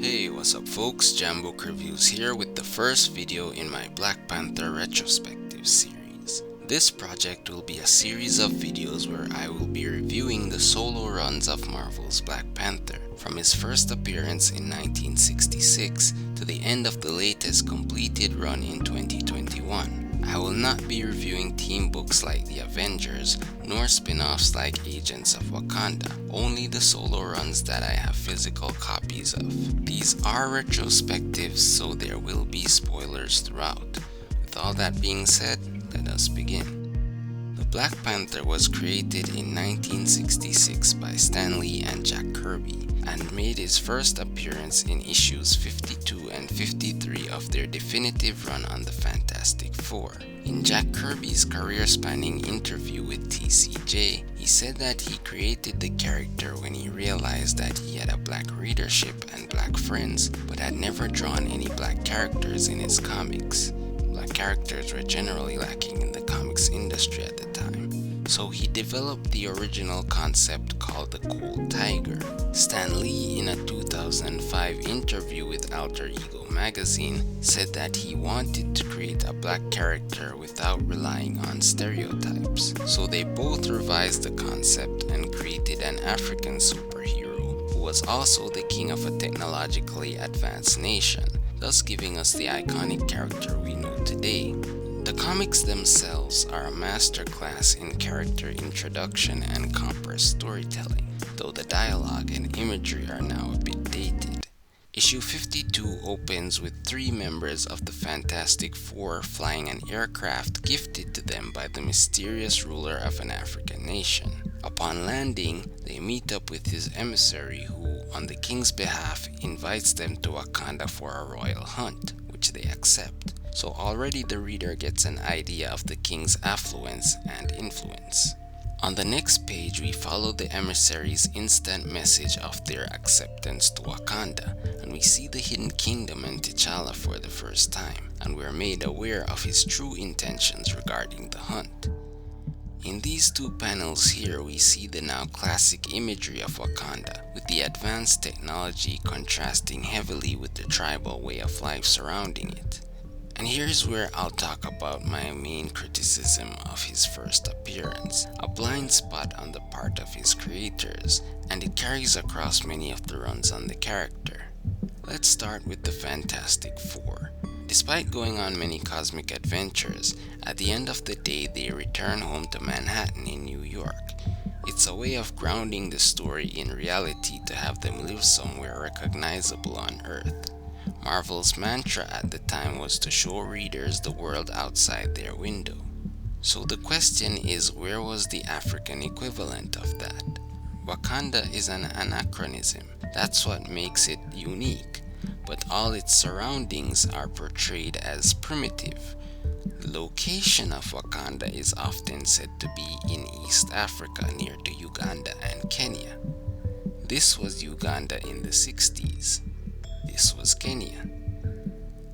Hey, what's up folks, Jambook Reviews here with the first video in my Black Panther Retrospective series. This project will be a series of videos where I will be reviewing the solo runs of Marvel's Black Panther, from his first appearance in 1966 to the end of the latest completed run in 2021. I will not be reviewing team books like The Avengers, nor spin-offs like Agents of Wakanda, only the solo runs that I have physical copies of. These are retrospectives, so there will be spoilers throughout. With all that being said, let us begin. The Black Panther was created in 1966 by Stan Lee and Jack Kirby, and made his first appearance in issues 52 and 53 of their definitive run on the Fantastic Four. In Jack Kirby's career-spanning interview with TCJ, he said that he created the character when he realized that he had a black readership and black friends, but had never drawn any black characters in his comics. Black characters were generally lacking in the comics industry at the time. So he developed the original concept called the Cool Tiger. Stan Lee, in a 2005 interview with Alter Ego magazine, said that he wanted to create a black character without relying on stereotypes. So they both revised the concept and created an African superhero, who was also the king of a technologically advanced nation, thus giving us the iconic character we know today. The comics themselves are a masterclass in character introduction and compressed storytelling, though the dialogue and imagery are now a bit dated. Issue 52 opens with 3 members of the Fantastic Four flying an aircraft gifted to them by the mysterious ruler of an African nation. Upon landing, they meet up with his emissary who, on the king's behalf, invites them to Wakanda for a royal hunt, which they accept. So already the reader gets an idea of the king's affluence and influence. On the next page, we follow the emissary's instant message of their acceptance to Wakanda, and we see the hidden kingdom and T'Challa for the first time, and we're made aware of his true intentions regarding the hunt. In these 2 panels here, we see the now classic imagery of Wakanda, with the advanced technology contrasting heavily with the tribal way of life surrounding it. And here's where I'll talk about my main criticism of his first appearance, a blind spot on the part of his creators, and it carries across many of the runs on the character. Let's start with the Fantastic Four. Despite going on many cosmic adventures, at the end of the day they return home to Manhattan in New York. It's a way of grounding the story in reality to have them live somewhere recognizable on Earth. Marvel's mantra at the time was to show readers the world outside their window. So the question is, where was the African equivalent of that? Wakanda is an anachronism. That's what makes it unique. But all its surroundings are portrayed as primitive. The location of Wakanda is often said to be in East Africa near to Uganda and Kenya. This was Uganda in the 60s. This was Kenya.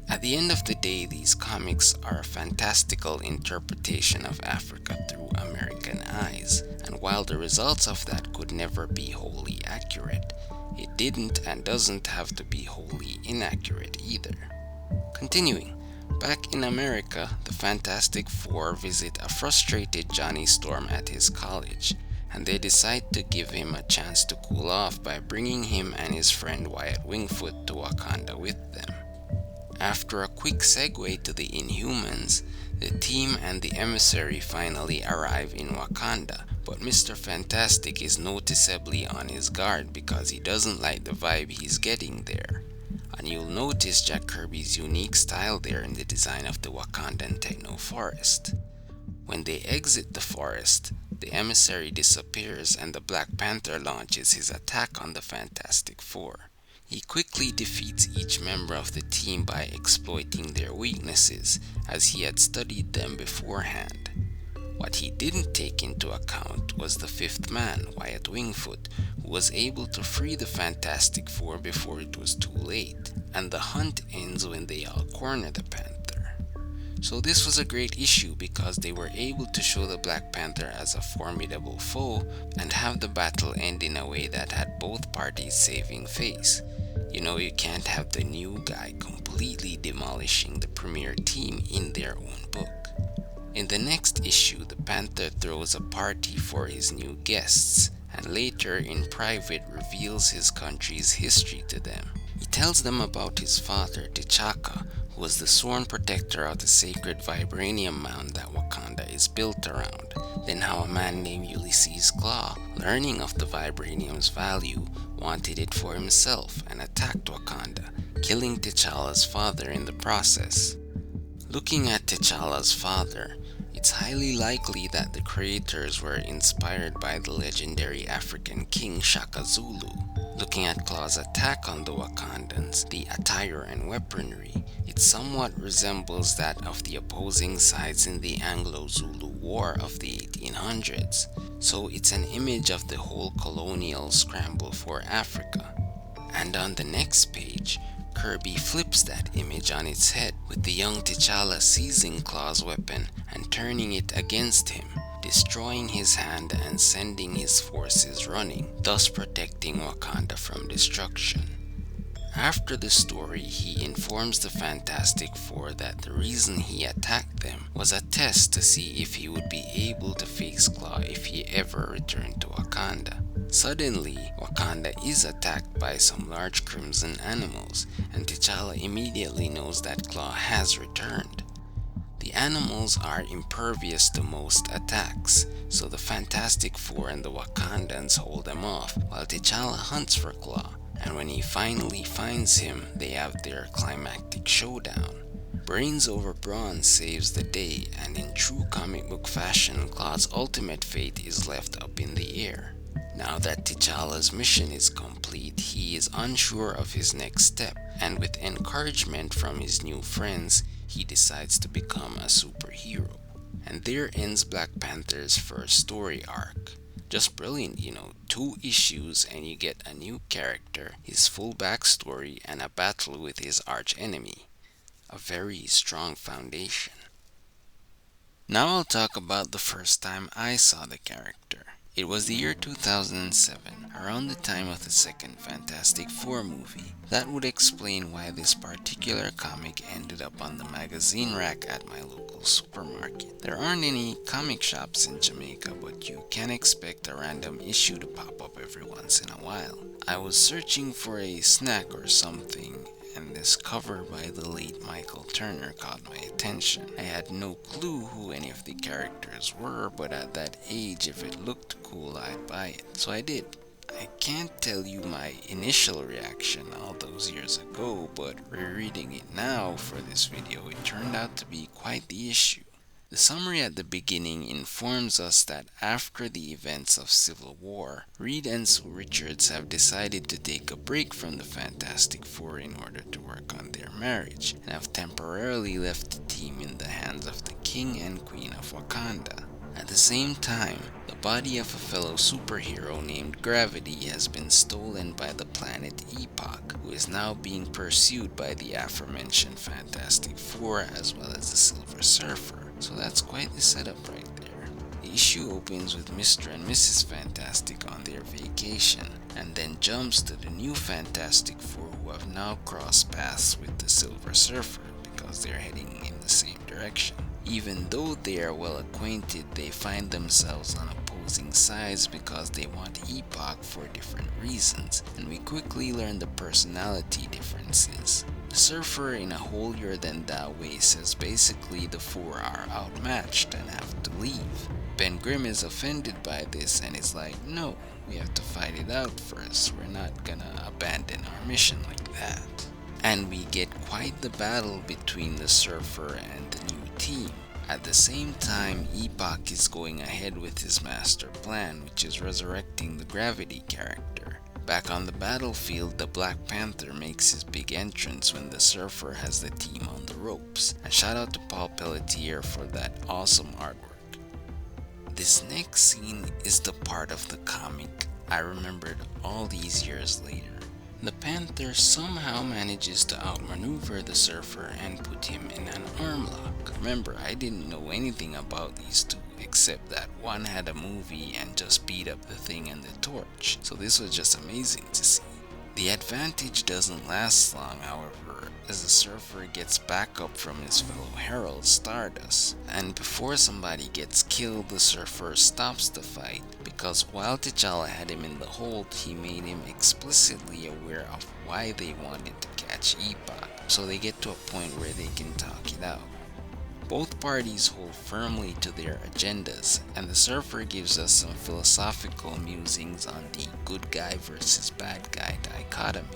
At the end of the day, these comics are a fantastical interpretation of Africa through American eyes, and while the results of that could never be wholly accurate, it didn't and doesn't have to be wholly inaccurate either. Continuing, back in America, the Fantastic Four visit a frustrated Johnny Storm at his college, and they decide to give him a chance to cool off by bringing him and his friend Wyatt Wingfoot to Wakanda with them. After a quick segue to the Inhumans, the team and the emissary finally arrive in Wakanda, but Mr. Fantastic is noticeably on his guard because he doesn't like the vibe he's getting there. And you'll notice Jack Kirby's unique style there in the design of the Wakandan techno forest. When they exit the forest, the emissary disappears and the Black Panther launches his attack on the Fantastic Four. He quickly defeats each member of the team by exploiting their weaknesses, as he had studied them beforehand. What he didn't take into account was the 5th man, Wyatt Wingfoot, who was able to free the Fantastic Four before it was too late, and the hunt ends when they all corner the Panther. So this was a great issue because they were able to show the Black Panther as a formidable foe and have the battle end in a way that had both parties saving face. You know, you can't have the new guy completely demolishing the premier team in their own book. In the next issue, the Panther throws a party for his new guests, and later in private reveals his country's history to them. He tells them about his father, T'Chaka, who was the sworn protector of the sacred vibranium mound that Wakanda is built around. Then how a man named Ulysses Claw, learning of the vibranium's value, wanted it for himself and attacked Wakanda, killing T'Challa's father in the process. Looking at T'Challa's father, it's highly likely that the creators were inspired by the legendary African king Shaka Zulu. Looking at Claw's attack on the Wakandans, the attire and weaponry, it somewhat resembles that of the opposing sides in the Anglo-Zulu War of the 1800s. So it's an image of the whole colonial scramble for Africa. And on the next page, Kirby flips that image on its head, with the young T'Challa seizing Claw's weapon and turning it against him, destroying his hand and sending his forces running, thus protecting Wakanda from destruction. After the story, he informs the Fantastic Four that the reason he attacked them was a test to see if he would be able to face Claw if he ever returned to Wakanda. Suddenly, Wakanda is attacked by some large crimson animals, and T'Challa immediately knows that Claw has returned. The animals are impervious to most attacks, so the Fantastic Four and the Wakandans hold them off, while T'Challa hunts for Claw, and when he finally finds him, they have their climactic showdown. Brains over Brawn saves the day, and in true comic book fashion, Claw's ultimate fate is left up in the air. Now that T'Challa's mission is complete, he is unsure of his next step, and with encouragement from his new friends, he decides to become a superhero. And there ends Black Panther's first story arc. Just brilliant, 2 issues and you get a new character, his full backstory, and a battle with his archenemy. A very strong foundation. Now I'll talk about the first time I saw the character. It was the year 2007, around the time of the second Fantastic Four movie. That would explain why this particular comic ended up on the magazine rack at my local supermarket. There aren't any comic shops in Jamaica, but you can expect a random issue to pop up every once in a while. I was searching for a snack or something, and this cover by the late Michael Turner caught my attention. I had no clue who any of the characters were, but at that age, if it looked cool, I'd buy it. So I did. I can't tell you my initial reaction all those years ago, but rereading it now for this video, it turned out to be quite the issue. The summary at the beginning informs us that after the events of Civil War, Reed and Sue Richards have decided to take a break from the Fantastic Four in order to work on their marriage, and have temporarily left the team in the hands of the King and Queen of Wakanda. At the same time, the body of a fellow superhero named Gravity has been stolen by the planet Epoch, who is now being pursued by the aforementioned Fantastic Four as well as the Silver Surfer. So that's quite the setup right there. The issue opens with Mr. and Mrs. Fantastic on their vacation, and then jumps to the new Fantastic Four who have now crossed paths with the Silver Surfer because they're heading in the same direction. Even though they are well acquainted, they find themselves on opposing sides because they want Epoch for different reasons, and we quickly learn the personality differences. The Surfer, in a holier-than-thou way, says basically the four are outmatched and have to leave. Ben Grimm is offended by this and is like, no, we have to fight it out first, we're not gonna abandon our mission like that. And we get quite the battle between the Surfer and the new team. At the same time, Epoch is going ahead with his master plan, which is resurrecting the Gravity character. Back on the battlefield, the Black Panther makes his big entrance when the Surfer has the team on the ropes. And shout out to Paul Pelletier for that awesome artwork. This next scene is the part of the comic I remembered all these years later. The Panther somehow manages to outmaneuver the Surfer and put him in an arm lock. Remember, I didn't know anything about these two except that one had a movie and just beat up the Thing and the Torch, so this was just amazing to see. The advantage doesn't last long, however, as the Surfer gets backup from his fellow herald Stardust, and before somebody gets killed, the Surfer stops the fight because while T'Challa had him in the hold, he made him explicitly aware of why they wanted to catch Epoch, so they get to a point where they can talk it out. Both parties hold firmly to their agendas, and the Surfer gives us some philosophical musings on the good guy versus bad guy dichotomy.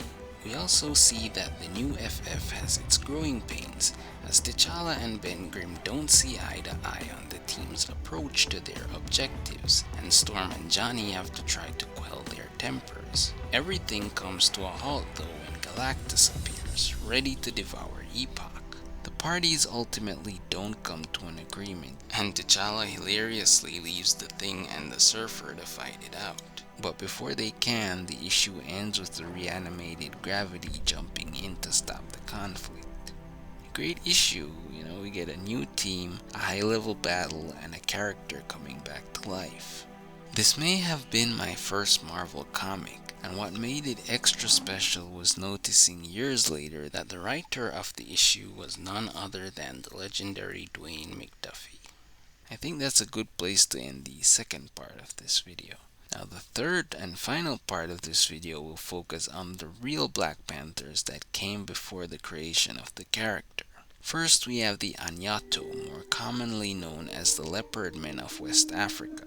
We also see that the new FF has its growing pains, as T'Challa and Ben Grimm don't see eye to eye on the team's approach to their objectives, and Storm and Johnny have to try to quell their tempers. Everything comes to a halt though when Galactus appears, ready to devour Epoch. The parties ultimately don't come to an agreement, and T'Challa hilariously leaves the Thing and the Surfer to fight it out. But before they can, the issue ends with the reanimated Gravity jumping in to stop the conflict. A great issue, we get a new team, a high-level battle, and a character coming back to life. This may have been my first Marvel comic, and what made it extra special was noticing years later that the writer of the issue was none other than the legendary Dwayne McDuffie. I think that's a good place to end the second part of this video. Now the third and final part of this video will focus on the real Black Panthers that came before the creation of the character. First we have the Anyato, more commonly known as the Leopard Men of West Africa.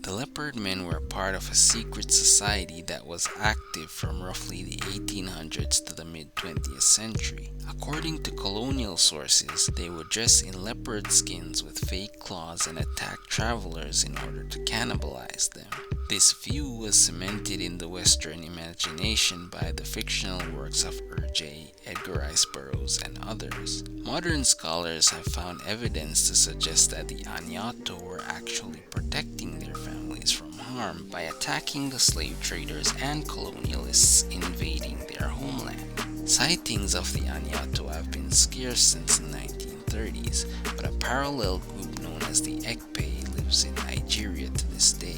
The Leopard Men were part of a secret society that was active from roughly the 1800s to the mid-20th century. According to colonial sources, they would dress in leopard skins with fake claws and attack travelers in order to cannibalize them. This view was cemented in the Western imagination by the fictional works of J. Edgar Rice Burroughs, and others. Modern scholars have found evidence to suggest that the Anyato were actually protecting their families from harm by attacking the slave traders and colonialists invading their homeland. Sightings of the Anyato have been scarce since the 1930s, but a parallel group known as the Ekpe lives in Nigeria to this day.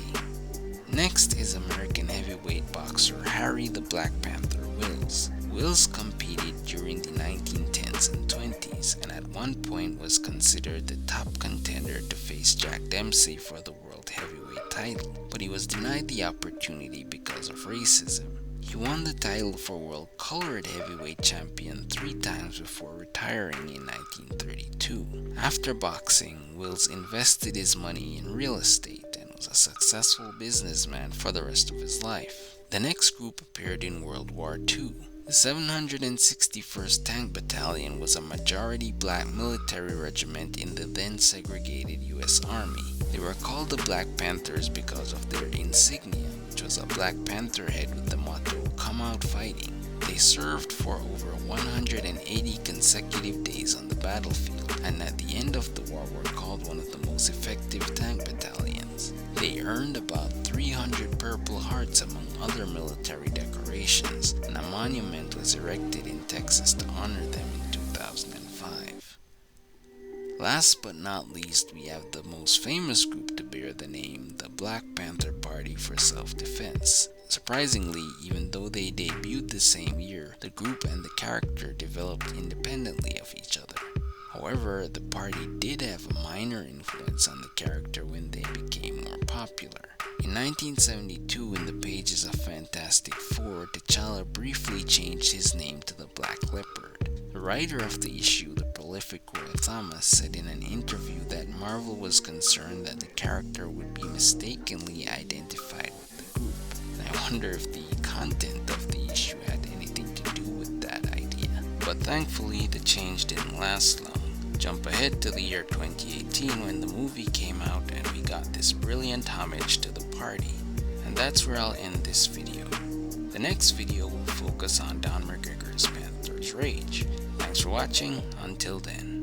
Next is American heavyweight boxer Harry the Black Panther Wills. Wills competed during the 1910s and 20s, and at one point was considered the top contender to face Jack Dempsey for the world heavyweight title, but he was denied the opportunity because of racism. He won the title for world colored heavyweight champion 3 times before retiring in 1932. After boxing, Wills invested his money in real estate and was a successful businessman for the rest of his life. The next group appeared in World War II. The 761st Tank Battalion was a majority black military regiment in the then segregated US Army. They were called the Black Panthers because of their insignia, which was a Black Panther head with the motto, "Come out fighting." They served for over 180 consecutive days on the battlefield, and at the end of the war were called one of the most effective tank battalions. They earned about 300 Purple Hearts among other military decorations, and a monument was erected in Texas to honor them in 2005. Last but not least, we have the most famous group to bear the name, the Black Panther Party for Self-Defense. Surprisingly, even though they debuted the same year, the group and the character developed independently of each other. However, the party did have a minor influence on the character when they became more popular. In 1972, in the pages of Fantastic Four, T'Challa briefly changed his name to the Black Leopard. The writer of the issue, the prolific Roy Thomas, said in an interview that Marvel was concerned that the character would be mistakenly identified with the group. And I wonder if the content of the issue had anything to do with that idea. But thankfully, the change didn't last long. Jump ahead to the year 2018 when the movie came out and we got this brilliant homage to the party. And that's where I'll end this video. The next video will focus on Don McGregor's Panther's Rage. Thanks for watching, until then.